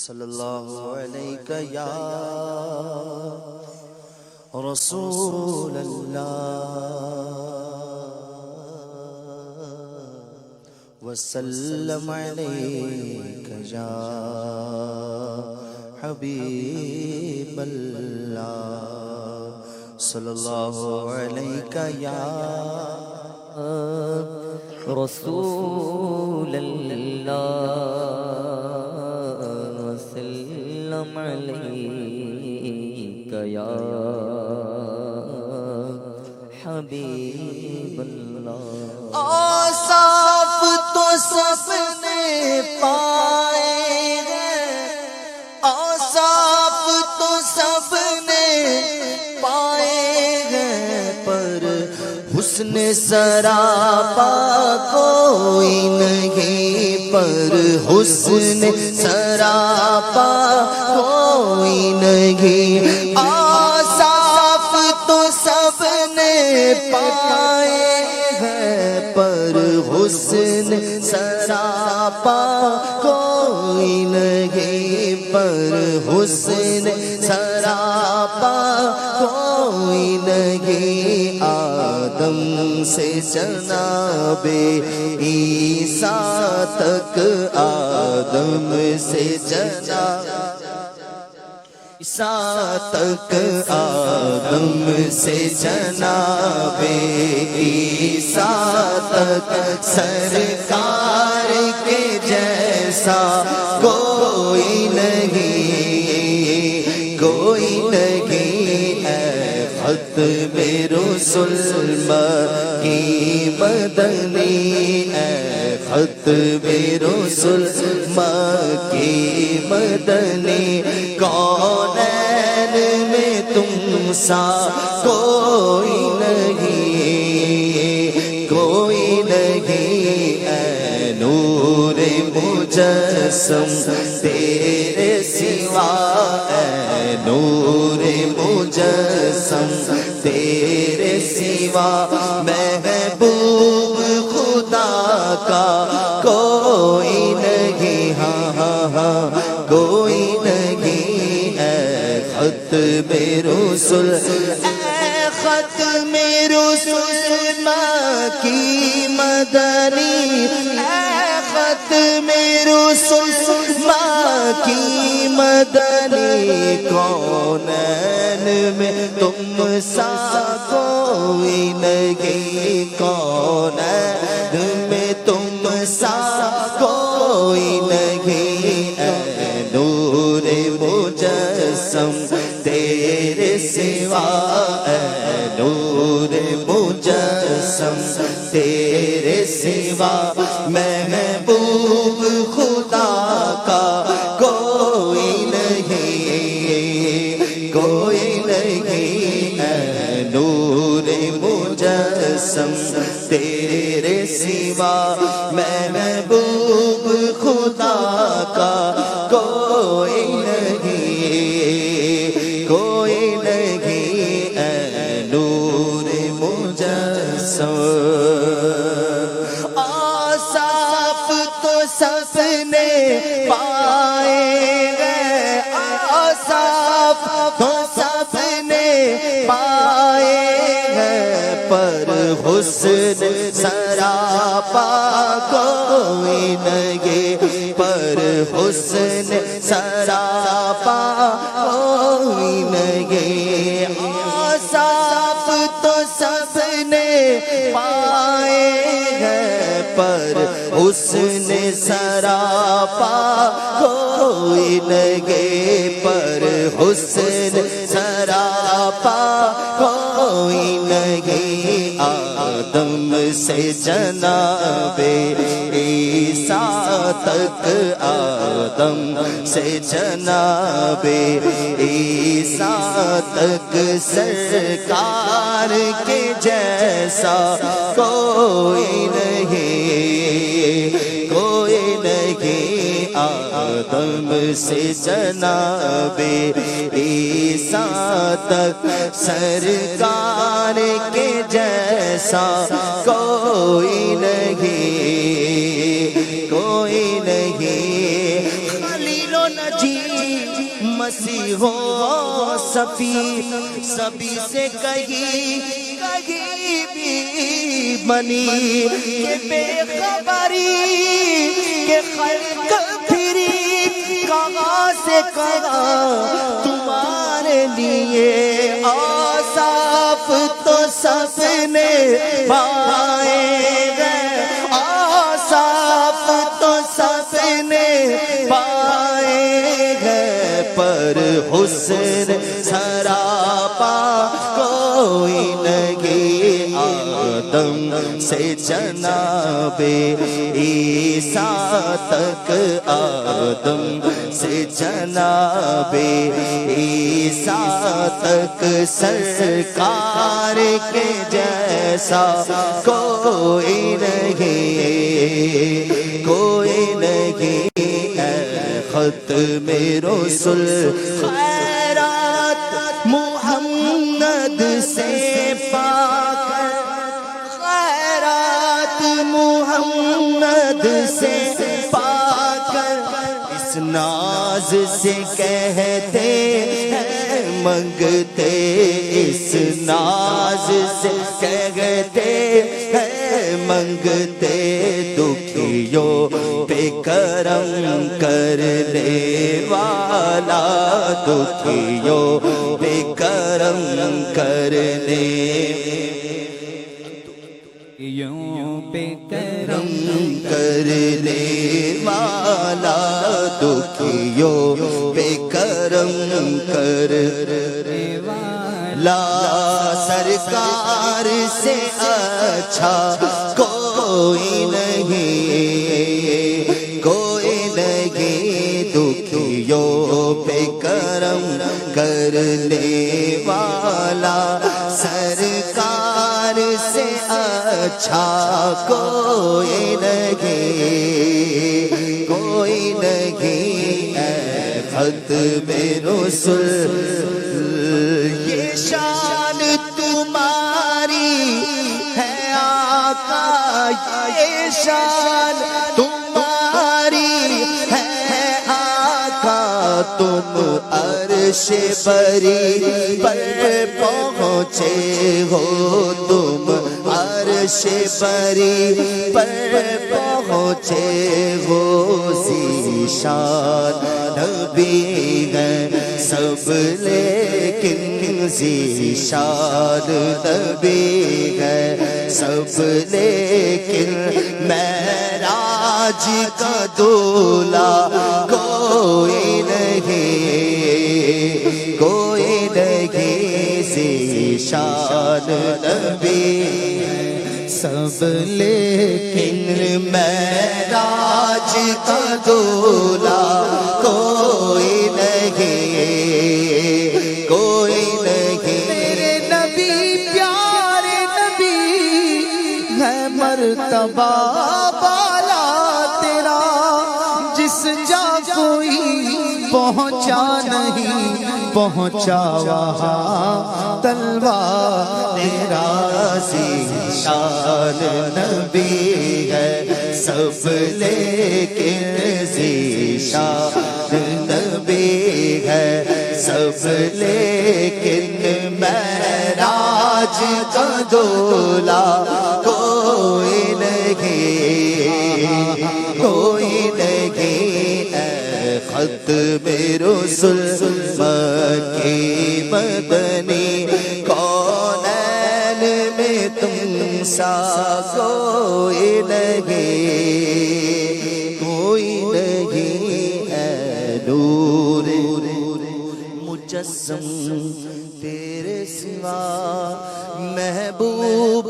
صلی اللہ علیہ یا رسول اللہ وسلم علیک یا حبیب اللہ صلی اللہ علیہ یا رسول اللہ وسلم علیک یا حبیب اللہ آصاف تو سب نے پائے ہیں، آصاف تو سب نے پائے ہیں، پر حسن سراپا کوئی نہیں، پر حسن سراپا کوئی نہیں۔ آصاف تو سب نے پائے ہیں، پر حسن سراپا کوئی نہیں، پر حسن سراپا کوئی نہیں۔ آدم سے جناب عیسیٰ تک، آدم سے جناب عیسیٰ تک، آدم سے جناب عیسیٰ تک، سرکار کے جیسا کوئی نہیں، کوئی نہیں۔ اے ختم رسل مکی مدنی، اے ختم رسل مکی مدنی، کونین میں تم سا کوئی نہیں، کوئی نہیں۔ اے نور مجسم تیرے سوا، اے نور مجسم تیرے سوا، محبوب خدا کا کوئی نہیں، ہاں ہاں ہاں کوئی نہیں۔ اے ختم رسل، اے ختم رسل مکی مدنی، اے ختم رسل مکی مدنی، کونین میں تم سا کوئی نہیں، کونین میں تم سا کوئی نہیں۔ اے نور مجسم تیرے سوا، اے نور مجسم تیرے سوا، محبوب خدا کا کوئی نہیں، کوئی نہیں۔ اے نور مجسم تیرے سوا، محبوب خدا کا کوئی نہیں، کوئی نہیں۔ اے نور مجسم، آصاف تو سب نے پائے ہیں، آصاف تو سب نے پائے ہیں، پر حسن سراپا کوئی نہیں، پر حسن سراپا کوئی نہیں۔ آصاف تو سب نے پائے ہیں، پر حسن سراپا کوئی نہیں، پر حسن سراپا کوئی نہیں۔ آدم سے جناب عیسیٰ تک، آدم سے جناب عیسیٰ تک، سرکار کے جیسا کوئی نہیں، کوئی نہیں۔ آدم سے جناب عیسیٰ تک، سرکار کے جیسا کوئی نہیں، کوئی نہیں۔ خلیل و نجار جی مسیح ہو صفی سبھی سے کہیں بھی بنی کہ بے خبری کہ خلق پھری کہاں سے کہاں تمہارے لیے اوصاف تو سب نے پائے گئے اوصاف تو سب نے پائے گئے پر حسن سراپا کوئی نہیں آدم سے جناب عیسیٰ تک آدم سے جناب عیسیٰ تک سرکار کے جیسا کوئی نہیں کوئی نہیں ختم رسول خیرات محمد سے پاک خیرات محمد سے پاک اس ناز سے کہتے ہیں منگتے اس ناز سے کہتے ہیں منگتے دکھیوں پہ کرم کرنے والا دکھیوں پہ کرم کرنے پہ کرم کرنے والا دکھیوں پہ کرم کرنے والا سرکار سے اچھا کوئی نہیں کوئی نہیں دکھیوں پہ کرم کرنے والا سرکار سے اچھا کوئی نہیں کوئی نہیں اے ختم رسول یہ شان تمہاری ہے آقا یہ شان تمہاری ہے آقا تم عرش بری پر پہنچے ہو تم عرش بری پر پہنچے ہو ذیشان نبی ہے سب لیکن ذیشان نبی ہے سب لیکن معراج کا دولہ کوئی نہیں کوئی نہیں ذیشان نبی سب لیکن معراج کا دولہ کوئی نہیں کوئی نہیں میرے نبی پیارے نبی ہے مرتبہ بالا تیرا جس جا کوئی پہنچا نہیں پہنچا وہاں تلوار تیرا ذیشان نبی ہے سب لیکن ذیشان نبی ہے سب لیکن معراج کا دولہ کوئی نہیں کوئی نہیں اے ختم رسول مکی مدنی کونین میں تم سا کوئی نہیں کوئی نہیں اے نور مجسم تیرے سوا محبوب